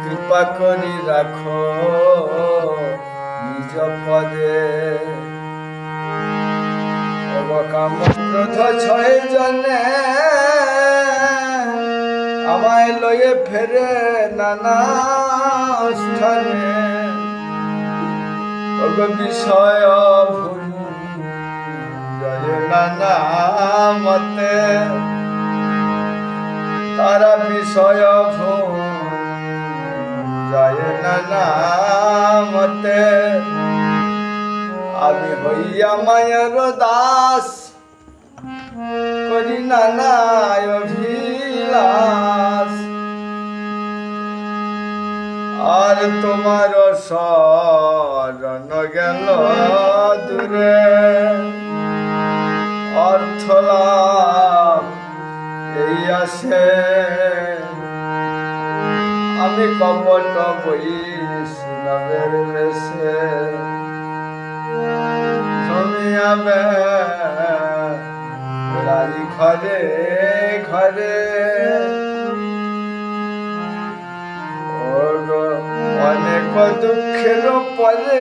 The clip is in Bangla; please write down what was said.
কৃপা করি রাখো নিজ পদে অবকাম ক্রোধ ছয় জনে আমায় লয়ে ফেরে নানা স্থানে বিষয় ভুল জয় নানা মতে তারা বিষয় ভুল জয় নানা মতে আমি হইয়া মায়ের দাস করি নানা অভিলাষ আর তোমার শরণ গেল দূরে অর্থ লাভ এই আসে আমি কপট বৈষ্ণবের বেশে জমিয়াবে রাই ঘরে ঘরে অনেক দুঃখের পরে